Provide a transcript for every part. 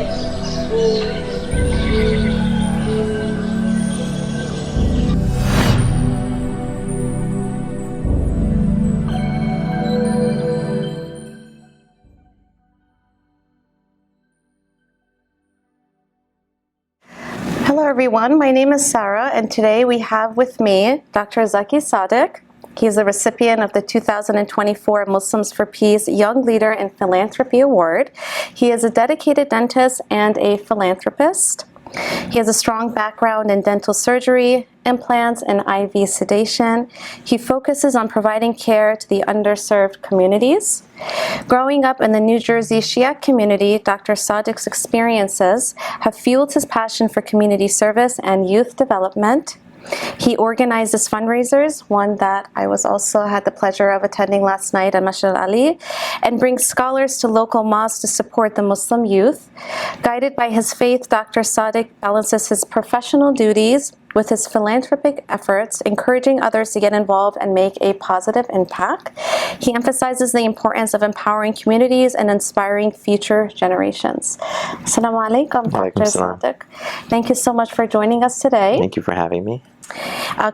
Hello everyone, my name is Sarah, and today we have with me Dr. Zaki Sadiq. He is the recipient of the 2024 Muslims for Peace Young Leader in Philanthropy Award. He is a dedicated dentist and a philanthropist. He has a strong background in dental surgery, implants, and IV sedation. He focuses on providing care to the underserved communities. Growing up in the New Jersey Shia Community, Dr. Sadiq's experiences have fueled his passion for community service and youth development. He organizes fundraisers, one that I also had the pleasure of attending last night at Masjid Ali, and brings scholars to local mosques to support the Muslim youth. Guided by his faith, Dr. Sadiq balances his professional duties with his philanthropic efforts, encouraging others to get involved and make a positive impact. He emphasizes the importance of empowering communities and inspiring future generations. Assalamu alaikum, Dr. Sadiq. Thank you so much for joining us today. Thank you for having me.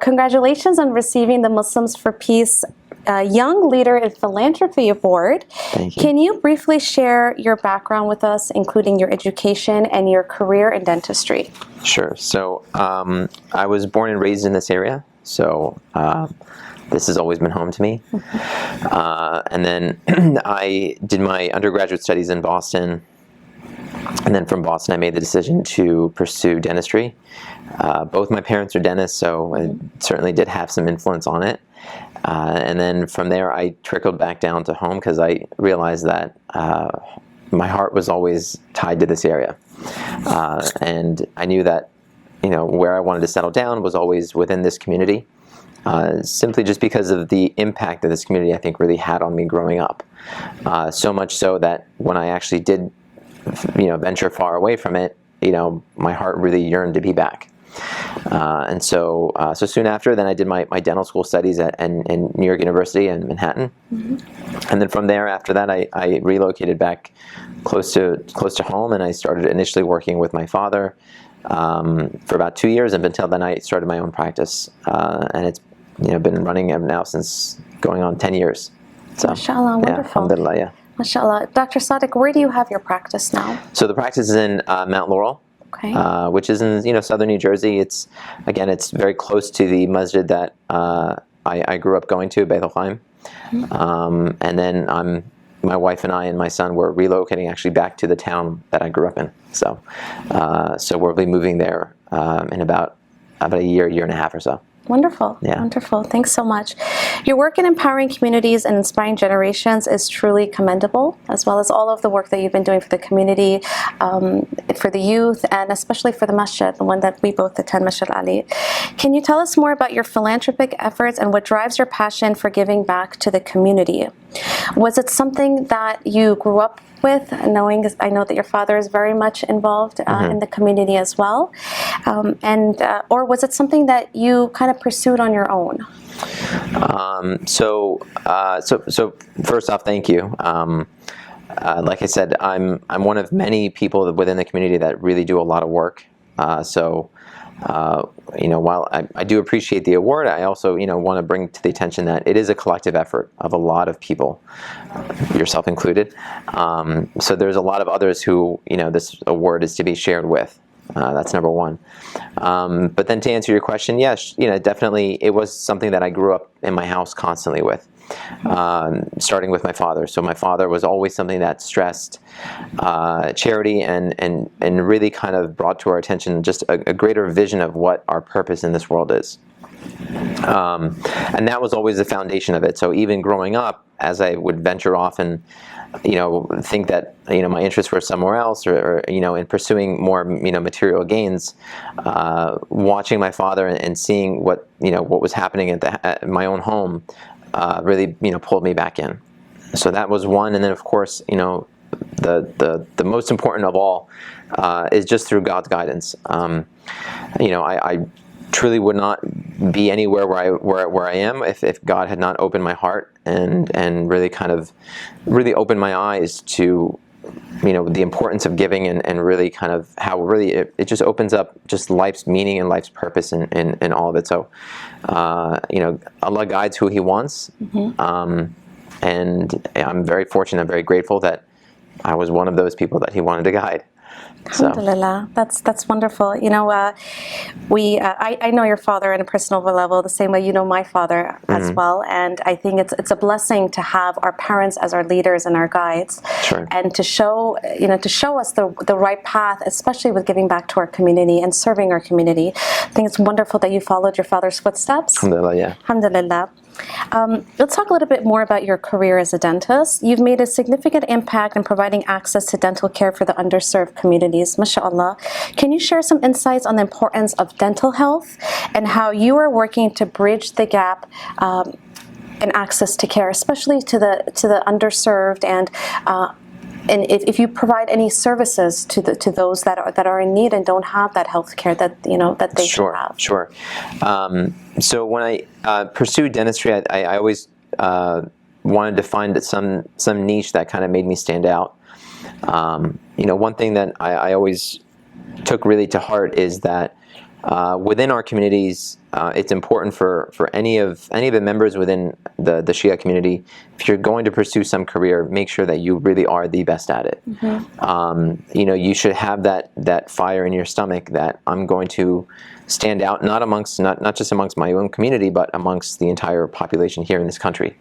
Congratulations on receiving the Muslims for Peace Young Leader in Philanthropy Award. Thank you. Can you briefly share your background with us, including your education and your career in dentistry? Sure. So I was born and raised in this area, so this has always been home to me. And then I did my undergraduate studies in Boston, and then from Boston I made the decision to pursue dentistry. Both my parents are dentists, so it certainly did have some influence on it. And then from there I trickled back down to home because I realized that my heart was always tied to this area. And I knew that, you know, where I wanted to settle down was always within this community, simply just because of the impact that this community, I think, really had on me growing up. So much so that when I actually did, you know, venture far away from it, you know, my heart really yearned to be back. And so soon after, then I did my dental school studies in New York University in Manhattan. And then from there, after that, I relocated back close to home, and I started initially working with my father for about 2 years, and until then I started my own practice, and it's, you know, been running now since going on 10 years. So, MashaAllah, wonderful. Yeah, alhamdulillah, yeah. MashaAllah. Dr. Sadiq, where do you have your practice now? So the practice is in Mount Laurel. Okay. Which is in, you know, southern New Jersey. It's very close to the masjid that I grew up going to, Beit al-Khaim. And then my wife and I and my son were relocating actually back to the town that I grew up in. So we'll be moving there in about a year and a half or so. Wonderful. Yeah. Wonderful. Thanks so much. Your work in empowering communities and inspiring generations is truly commendable, as well as all of the work that you've been doing for the community, for the youth, and especially for the masjid, the one that we both attend, Masjid Ali. Can you tell us more about your philanthropic efforts and what drives your passion for giving back to the community? Was it something that you grew up with, I know that your father is very much involved in the community as well, or was it something that you kind of pursued on your own? So first off, thank you. Like I said, I'm one of many people within the community that really do a lot of work. You know, while I do appreciate the award, I also, you know, want to bring to the attention that it is a collective effort of a lot of people, yourself included. So there's a lot of others who, you know, this award is to be shared with. That's number one. But then to answer your question, yes, you know, definitely it was something that I grew up in my house constantly with. Starting with my father. So my father was always something that stressed charity and really kind of brought to our attention just a greater vision of what our purpose in this world is. And that was always the foundation of it. So even growing up, as I would venture off and, you know, think that, you know, my interests were somewhere else, or you know, in pursuing more, you know, material gains, watching my father and seeing what, you know, what was happening at my own home, really, you know, pulled me back in. So that was one. And then of course, you know, the most important of all is just through God's guidance. You know, I truly would not be anywhere where I am if God had not opened my heart and really kind of opened my eyes to, the importance of giving, and really kind of how really it just opens up just life's meaning and life's purpose in all of it. So, Allah guides who He wants, and I'm very fortunate, I'm very grateful that I was one of those people that He wanted to guide. Alhamdulillah, that's wonderful. I know your father on a personal level the same way you know my father as well, and I think it's a blessing to have our parents as our leaders and our guides, and to show us the right path, especially with giving back to our community and serving our community. I think it's wonderful that you followed your father's footsteps. Alhamdulillah, yeah. Alhamdulillah. Let's talk a little bit more about your career as a dentist. You've made a significant impact in providing access to dental care for the underserved communities, mashallah. Can you share some insights on the importance of dental health and how you are working to bridge the gap in access to care, especially to the underserved, and if you provide any services to those that are in need and don't have that health care that they should have? Sure. So when I pursued dentistry, I always wanted to find some niche that kind of made me stand out. One thing that I always took really to heart is that within our communities, it's important for any of the members within the Shia community, if you're going to pursue some career, make sure that you really are the best at it. You should have that fire in your stomach that I'm going to stand out, not just amongst my own community, but amongst the entire population here in this country,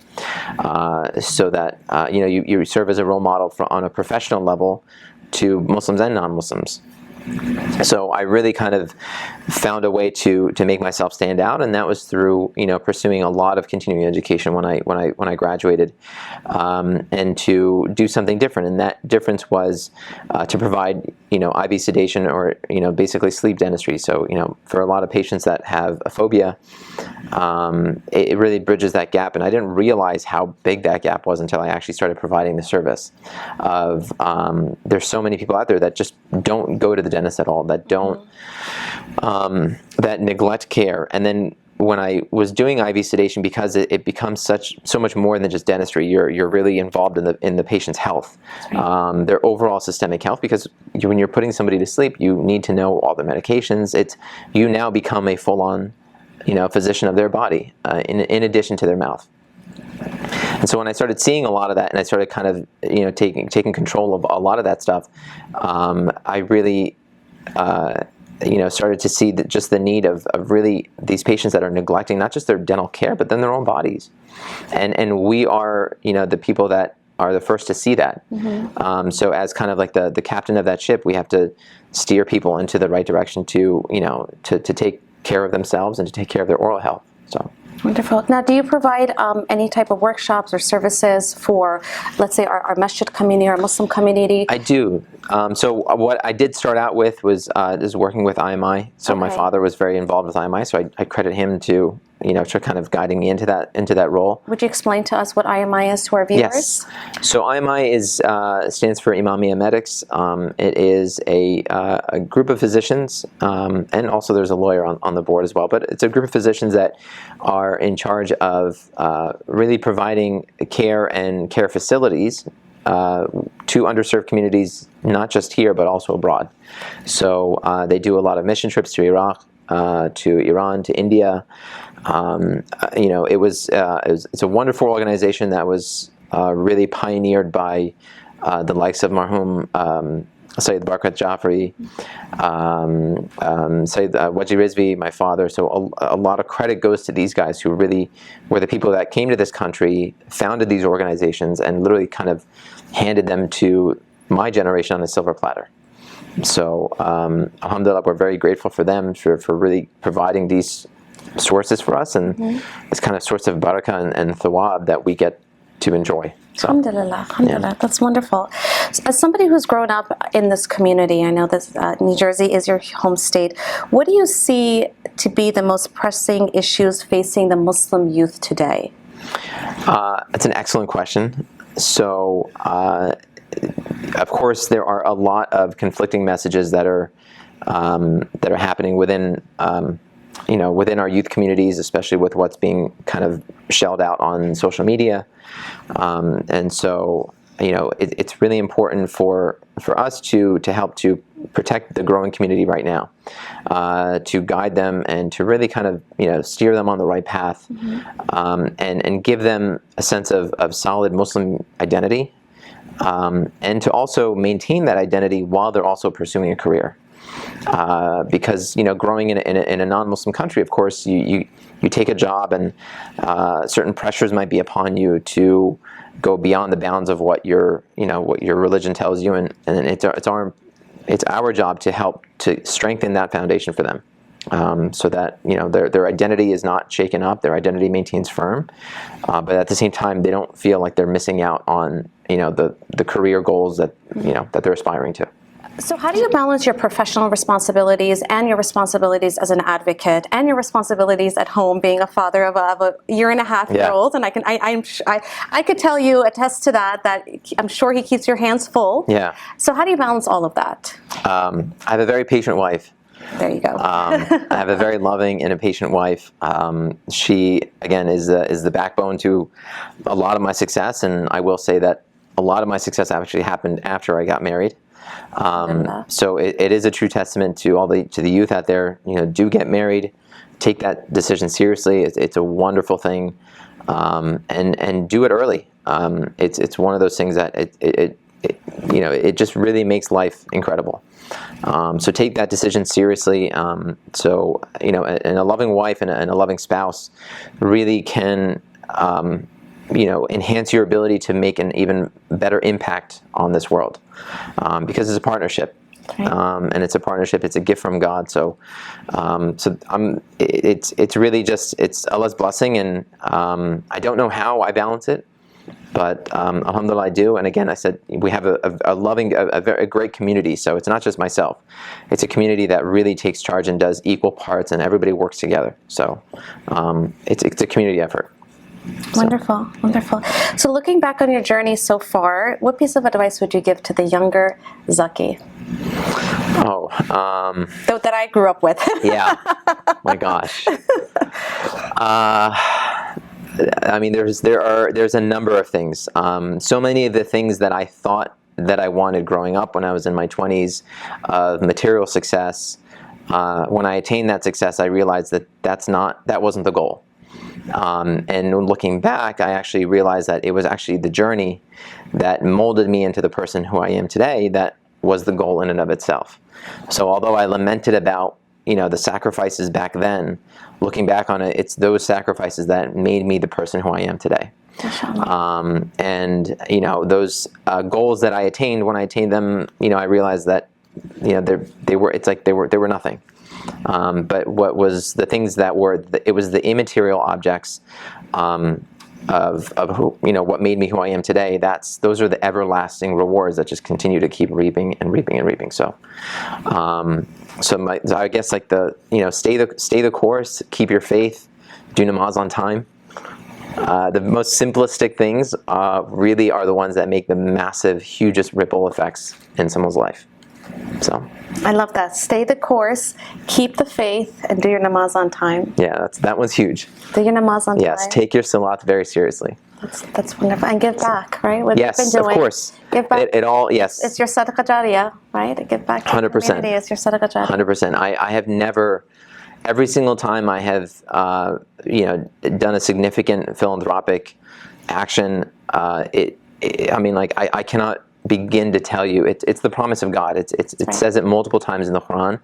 so that you serve as a role model on a professional level to Muslims and non-Muslims. So I really kind of found a way to make myself stand out, and that was through pursuing a lot of continuing education when I graduated, and to do something different. And that difference was to provide IV sedation, or basically sleep dentistry. So for a lot of patients that have a phobia, it really bridges that gap. And I didn't realize how big that gap was until I actually started providing the service of there's so many people out there that just don't go to the dentist at all, that don't that neglect care. And then when I was doing IV sedation, because it becomes so much more than just dentistry, you're really involved in the patient's health, their overall systemic health, because when you're putting somebody to sleep, you need to know all the medications. You now become a full-on physician of their body, in addition to their mouth. And so when I started seeing a lot of that, and I started kind of taking control of a lot of that stuff, I really started to see just the need of really these patients that are neglecting not just their dental care, but then their own bodies. And we are the people that are the first to see that. So as kind of like the captain of that ship, we have to steer people into the right direction to take care of themselves and to take care of their oral health. So. Wonderful. Now, do you provide any type of workshops or services for, let's say, our masjid community, our Muslim community? I do. So what I did start out with was working with IMI. So my father was very involved with IMI, so I credit him to kind of guiding me into that role. Would you explain to us what IMI is to our viewers? Yes. So IMI stands for Imamiya Medics. It is a group of physicians, and also there's a lawyer on the board as well. But it's a group of physicians that are in charge of really providing care and care facilities to underserved communities, not just here but also abroad. So they do a lot of mission trips to Iraq, to Iran, to India. It's a wonderful organization that was really pioneered by the likes of marhum Sayyid Barkat Jafri, Sayyid Waji Rizvi, my father. So a lot of credit goes to these guys who really were the people that came to this country, founded these organizations, and literally kind of handed them to my generation on a silver platter. So alhamdulillah, we're very grateful for them for really providing these sources for us, and this kind of source of barakah and thawab that we get to enjoy. So, alhamdulillah, alhamdulillah. That's wonderful. As somebody who's grown up in this community, I know this New Jersey is your home state. What do you see to be the most pressing issues facing the Muslim youth today? That's an excellent question. So, of course, there are a lot of conflicting messages that are happening within within our youth communities, especially with what's being kind of shelled out on social media. And so it's really important for us to help to protect the growing community right now, to guide them and to really kind of steer them on the right path, and give them a sense of solid Muslim identity, and to also maintain that identity while they're also pursuing a career. Because growing in a non-Muslim country, of course, you take a job and certain pressures might be upon you to go beyond the bounds of what your religion tells you, and it's our job to help to strengthen that foundation for them, so that their identity is not shaken up, their identity maintains firm, but at the same time they don't feel like they're missing out on the career goals that that they're aspiring to. So how do you balance your professional responsibilities and your responsibilities as an advocate and your responsibilities at home, being a father of a year-and-a-half-year-old? And I could tell you, attest to that I'm sure he keeps your hands full. Yeah. So how do you balance all of that? I have a very patient wife. There you go. I have a very loving and a patient wife. She, again, is the backbone to a lot of my success, and I will say that a lot of my success actually happened after I got married. So it is a true testament to the youth out there. Do get married, take that decision seriously. It's a wonderful thing, and do it early. It's one of those things that it just really makes life incredible. So take that decision seriously. And a loving wife and a loving spouse really can enhance your ability to make an even better impact on this world, because it's a partnership, and it's a partnership. It's a gift from God. So, it's really just Allah's blessing, and I don't know how I balance it, but alhamdulillah I do. And again, I said we have a loving, a very great community. So it's not just myself; it's a community that really takes charge and does equal parts, and everybody works together. So it's a community effort. Wonderful, wonderful. So looking back on your journey so far, what piece of advice would you give to the younger Zaki? That I grew up with. Yeah. My gosh. I mean, there's a number of things. So many of the things that I thought that I wanted growing up when I was in my 20s, of material success. When I attained that success, I realized that wasn't the goal. And looking back, I actually realized that it was actually the journey that molded me into the person who I am today that was the goal in and of itself. So although I lamented about the sacrifices back then, looking back on it, it's those sacrifices that made me the person who I am today. And those goals that I attained, when I attained them, I realized that they were nothing. But what was the things that it was the immaterial objects of who, what made me who I am today. Those are the everlasting rewards that just continue to keep reaping and reaping and reaping. So, so I guess stay the course, keep your faith, do namaz on time. The most simplistic things really are the ones that make the massive, hugest ripple effects in someone's life. So I love that. Stay the course, keep the faith, and do your namaz on time. Yeah, that one's huge. Do your namaz on time. Yes, take your salat very seriously. That's wonderful. And give back, right? What yes, you've been doing. Of course. Give back. It all, yes. It's your Sadaqa Jariyah, right? Give back to 100%. the community. It's your Sadaqa Jariyah. 100%. I have never, every single time I have, done a significant philanthropic action, I cannot begin to tell you. It's the promise of God. It says it multiple times in the Quran.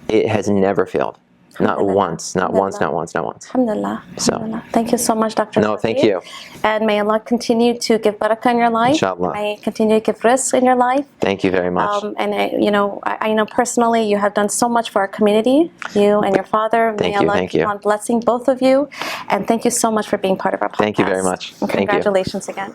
It has never failed. Not once, not once, not once, not once. Alhamdulillah. So, Alhamdulillah. Thank you so much, Dr. No, Sadiq. thank you. And may Allah continue to give barakah in your life. Inshallah. May He continue to give rizq in your life. Thank you very much. I know personally you have done so much for our community, you and your father. May Allah keep on blessing both of you. And thank you so much for being part of our podcast. Thank you very much. And congratulations again.